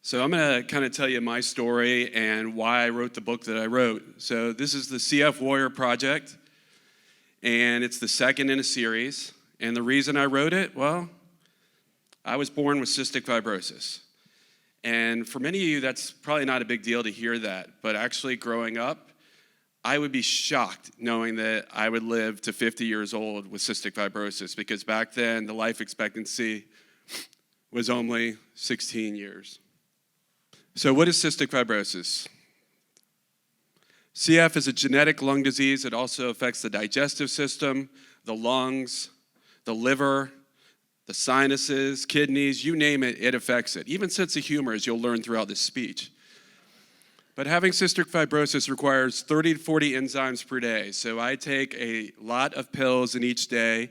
So I'm going to kind of tell you my story and why I wrote the book that I wrote. So this is the CF Warrior Project, and it's the second in a series. And the reason I wrote it, well, I was born with cystic fibrosis. And for many of you, that's probably not a big deal to hear that. But actually growing up, I would be shocked knowing that I would live to 50 years old with cystic fibrosis, because back then the life expectancy was only 16 years. So what is cystic fibrosis? CF is a genetic lung disease. It also affects the digestive system, the lungs, the liver, the sinuses, kidneys, you name it, it affects it. Even sense of humor, as you'll learn throughout this speech. But having cystic fibrosis requires 30 to 40 enzymes per day. So I take a lot of pills in each day,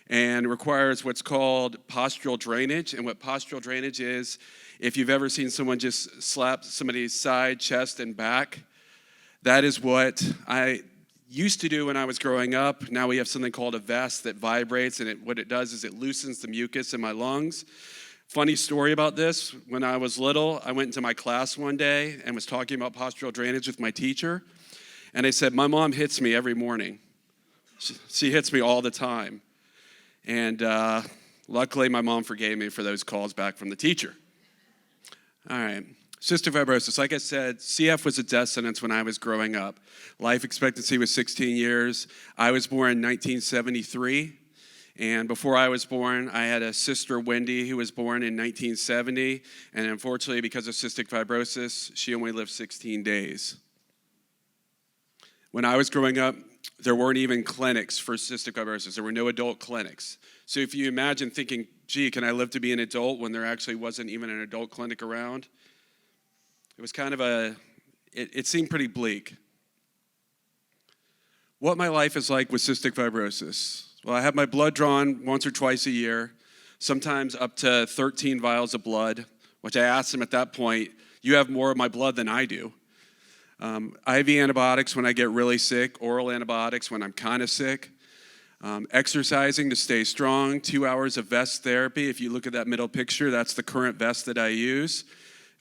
and requires what's called postural drainage. And what postural drainage is, if you've ever seen someone just slap somebody's side, chest, and back, that is what I used to do when I was growing up. Now we have something called a vest that vibrates, and what it does is it loosens the mucus in my lungs. Funny story about this, when I was little, I went into my class one day and was talking about postural drainage with my teacher, and I said, my mom hits me every morning. She hits me all the time. And luckily, my mom forgave me for those calls back from the teacher. All right, cystic fibrosis. Like I said, CF was a death sentence when I was growing up. Life expectancy was 16 years. I was born in 1973. And before I was born, I had a sister, Wendy, who was born in 1970. And unfortunately, because of cystic fibrosis, she only lived 16 days. When I was growing up, there weren't even clinics for cystic fibrosis. There were no adult clinics. So if you imagine thinking, gee, can I live to be an adult when there actually wasn't even an adult clinic around? It was kind of it seemed pretty bleak. What my life is like with cystic fibrosis. Well, I have my blood drawn once or twice a year, sometimes up to 13 vials of blood, which I asked them at that point, you have more of my blood than I do. IV antibiotics when I get really sick, oral antibiotics when I'm kind of sick, exercising to stay strong, 2 hours of vest therapy. If you look at that middle picture, that's the current vest that I use.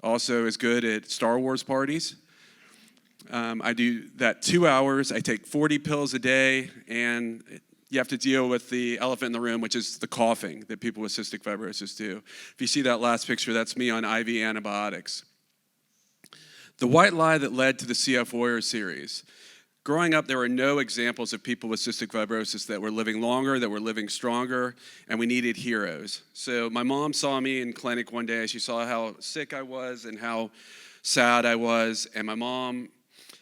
Also is good at Star Wars parties. I do that 2 hours. I take 40 pills a day, and you have to deal with the elephant in the room, which is the coughing that people with cystic fibrosis do. If you see that last picture, that's me on IV antibiotics. The white lie that led to the CF Warrior series. Growing up, there were no examples of people with cystic fibrosis that were living longer, that were living stronger, and we needed heroes. So my mom saw me in clinic one day. She saw how sick I was and how sad I was, and my mom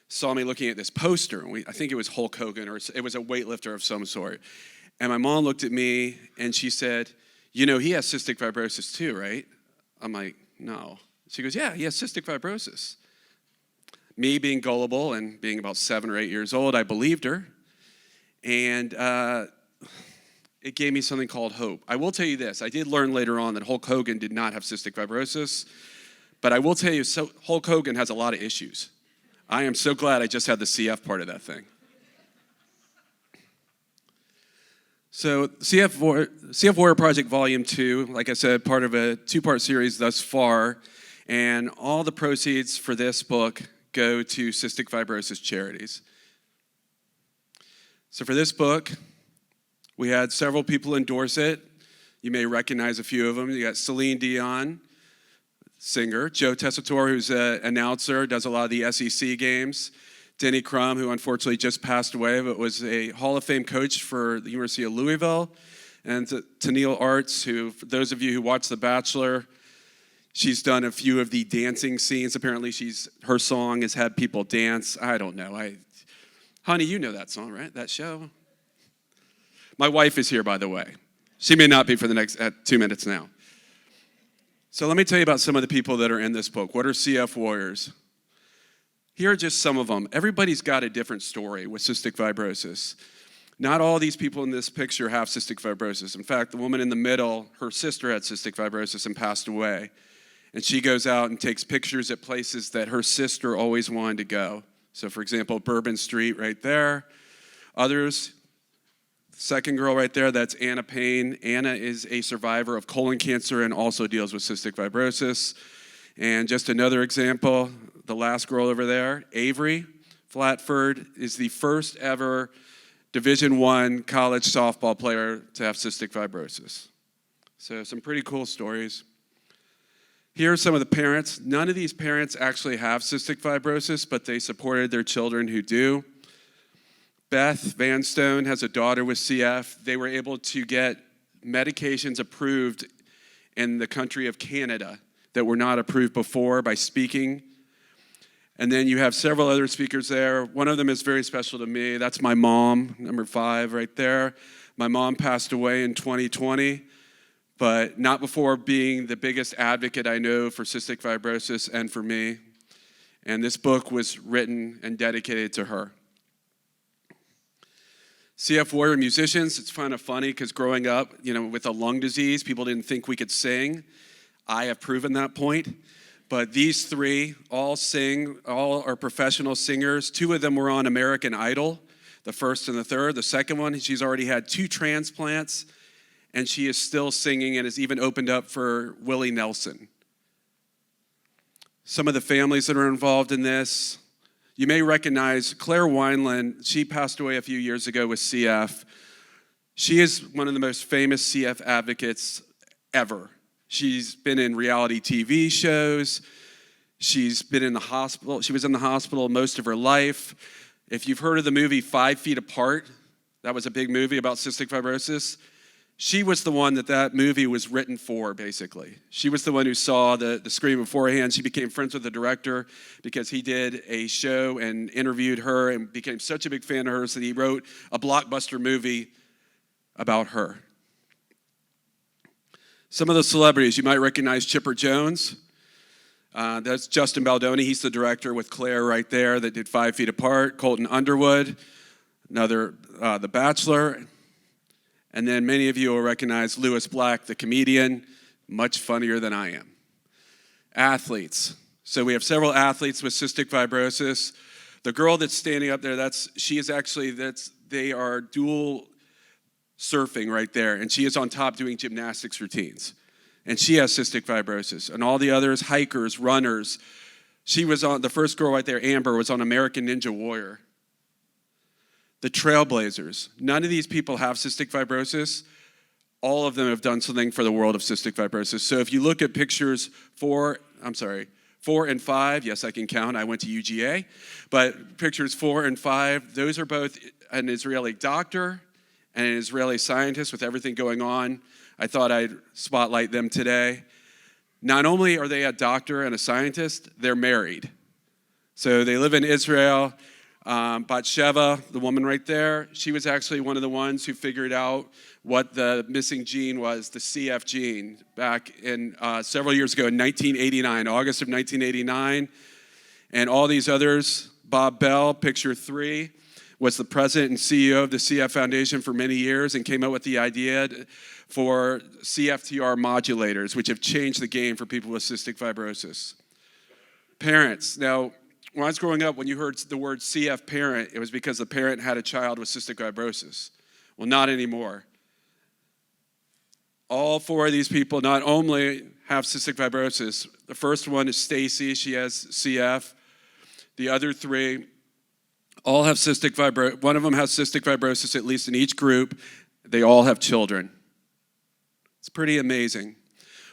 saw me looking at this poster. I think it was Hulk Hogan, or it was a weightlifter of some sort. And my mom looked at me, and she said, you know, he has cystic fibrosis too, right? I'm like, no. She goes, yeah, he has cystic fibrosis. Me being gullible and being about 7 or 8 years old, I believed her. And it gave me something called hope. I will tell you this. I did learn later on that Hulk Hogan did not have cystic fibrosis. But I will tell you, Hulk Hogan has a lot of issues. I am so glad I just had the CF part of that thing. So CF Warrior Project Volume 2, like I said, part of a 2-part series thus far. And all the proceeds for this book go to cystic fibrosis charities. So for this book, we had several people endorse it. You may recognize a few of them. You got Celine Dion, singer. Joe Tessitore, who's an announcer, does a lot of the SEC games. Denny Crum, who unfortunately just passed away, but was a Hall of Fame coach for the University of Louisville. And Tennille Arts, who, for those of you who watch The Bachelor, she's done a few of the dancing scenes. Apparently, her song has had people dance. I don't know. Honey, you know that song, right? That show? My wife is here, by the way. She may not be for the next 2 minutes now. So let me tell you about some of the people that are in this book. What are CF Warriors? Here are just some of them. Everybody's got a different story with cystic fibrosis. Not all these people in this picture have cystic fibrosis. In fact, the woman in the middle, her sister had cystic fibrosis and passed away. And she goes out and takes pictures at places that her sister always wanted to go. So, for example, Bourbon Street right there. Others, second girl right there, that's Anna Payne. Anna is a survivor of colon cancer and also deals with cystic fibrosis. And just another example, the last girl over there, Avery Flatford, is the first ever Division I college softball player to have cystic fibrosis. So some pretty cool stories. Here are some of the parents. None of these parents actually have cystic fibrosis, but they supported their children who do. Beth Vanstone has a daughter with CF. They were able to get medications approved in the country of Canada that were not approved before by speaking. And then you have several other speakers there. One of them is very special to me. That's my mom, number 5 right there. My mom passed away in 2020, but not before being the biggest advocate I know for cystic fibrosis and for me. And this book was written and dedicated to her. CF warrior musicians, it's kind of funny because growing up, with a lung disease, people didn't think we could sing. I have proven that point. But these 3 all sing, all are professional singers. 2 of them were on American Idol, the first and the third. The second one, she's already had 2 transplants, and she is still singing and has even opened up for Willie Nelson. Some of the families that are involved in this, you may recognize Claire Wineland. She passed away a few years ago with CF. She is one of the most famous CF advocates ever. She's been in reality TV shows. She's been in the hospital. She was in the hospital most of her life. If you've heard of the movie 5 Feet Apart, that was a big movie about cystic fibrosis. She was the one that movie was written for, basically. She was the one who saw the screen beforehand. She became friends with the director because he did a show and interviewed her and became such a big fan of hers that he wrote a blockbuster movie about her. Some of the celebrities, you might recognize Chipper Jones. That's Justin Baldoni. He's the director with Claire right there that did 5 Feet Apart. Colton Underwood, another The Bachelor. And then many of you will recognize Lewis Black, the comedian, much funnier than I am. Athletes. So we have several athletes with cystic fibrosis. The girl that's standing up there, they are dual surfing right there, and she is on top doing gymnastics routines. And she has cystic fibrosis. And all the others, hikers, runners. The first girl right there, Amber, was on American Ninja Warrior. The trailblazers. None of these people have cystic fibrosis. All of them have done something for the world of cystic fibrosis. So if you look at pictures 4 and 5, yes, I can count. I went to UGA. But pictures 4 and 5, those are both an Israeli doctor and an Israeli scientist with everything going on. I thought I'd spotlight them today. Not only are they a doctor and a scientist, they're married. So they live in Israel. Batsheva, the woman right there, she was actually one of the ones who figured out what the missing gene was, the CF gene, back in several years ago in 1989, August of 1989. And all these others, Bob Bell, picture 3, was the president and CEO of the CF Foundation for many years and came up with the idea for CFTR modulators, which have changed the game for people with cystic fibrosis. Parents. Now, when I was growing up, when you heard the word CF parent, it was because the parent had a child with cystic fibrosis. Well, not anymore. All 4 of these people not only have cystic fibrosis. The first one is Stacy. She has CF. The other 3 all have cystic fibrosis. One of them has cystic fibrosis, at least in each group. They all have children. It's pretty amazing.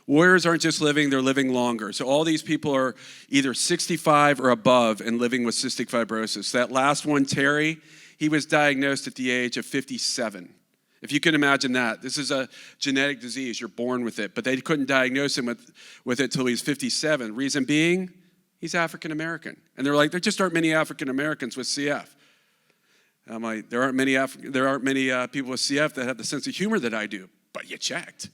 Warriors aren't just living, they're living longer. So all these people are either 65 or above and living with cystic fibrosis. That last one, Terry, he was diagnosed at the age of 57. If you can imagine that. This is a genetic disease. You're born with it. But they couldn't diagnose him with it till he was 57. Reason being, he's African American. And they're like, there just aren't many African Americans with CF. And I'm like, there aren't many people with CF that have the sense of humor that I do. But you checked.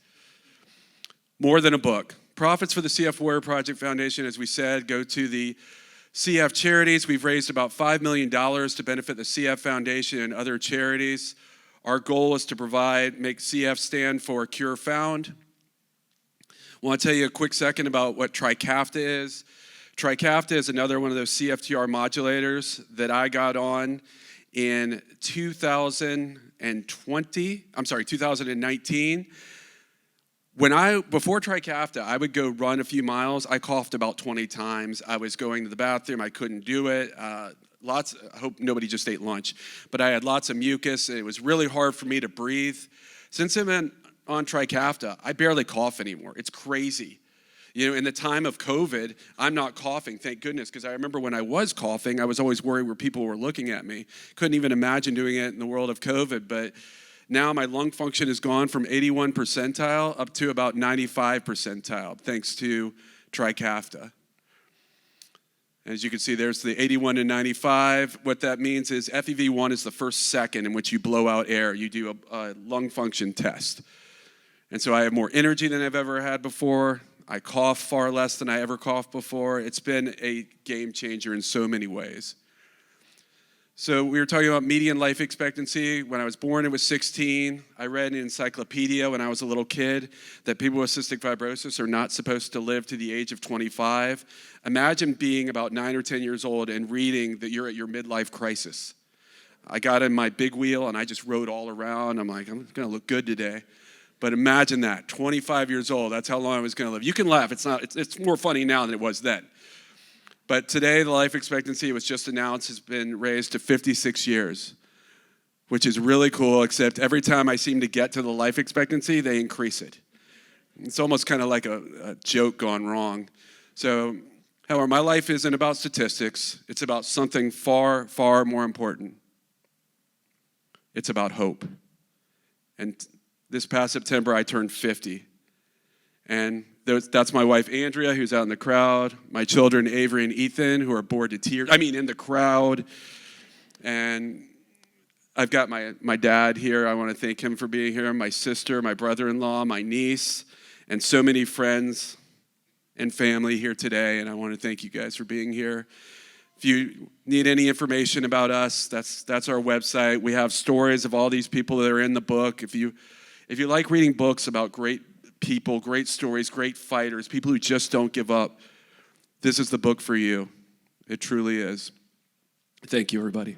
More than a book. Profits for the CF Warrior Project Foundation, as we said, go to the CF charities. We've raised about $5 million to benefit the CF Foundation and other charities. Our goal is to make CF stand for Cure Found. I want to tell you a quick second about what Trikafta is. Trikafta is another one of those CFTR modulators that I got on in 2019. Before Trikafta, I would go run a few miles. I coughed about 20 times. I was going to the bathroom. I couldn't do it. I hope nobody just ate lunch. But I had lots of mucus. It was really hard for me to breathe. Since I've been on Trikafta, I barely cough anymore. It's crazy. In the time of COVID, I'm not coughing, thank goodness, because I remember when I was coughing, I was always worried where people were looking at me. Couldn't even imagine doing it in the world of COVID, but now my lung function has gone from 81 percentile up to about 95 percentile, thanks to Trikafta. As you can see, there's the 81 to 95. What that means is FEV1 is the first second in which you blow out air. You do a lung function test. And so I have more energy than I've ever had before. I cough far less than I ever coughed before. It's been a game changer in so many ways. So we were talking about median life expectancy. When I was born, it was 16. I read an encyclopedia when I was a little kid that people with cystic fibrosis are not supposed to live to the age of 25. Imagine being about 9 or 10 years old and reading that you're at your midlife crisis. I got in my big wheel and I just rode all around. I'm like, I'm going to look good today. But imagine that, 25 years old, that's how long I was going to live. You can laugh, it's more funny now than it was then. But today, the life expectancy, it was just announced, has been raised to 56 years, which is really cool, except every time I seem to get to the life expectancy, they increase it. It's almost kind of like a joke gone wrong. So, however, my life isn't about statistics. It's about something far, far more important. It's about hope. And this past September, I turned 50. And that's my wife, Andrea, who's out in the crowd. My children, Avery and Ethan, who are bored to tears. In the crowd. And I've got my dad here. I want to thank him for being here. My sister, my brother-in-law, my niece, and so many friends and family here today. And I want to thank you guys for being here. If you need any information about us, that's our website. We have stories of all these people that are in the book. If you like reading books about great people, great stories, great fighters, people who just don't give up, this is the book for you. It truly is. Thank you, everybody.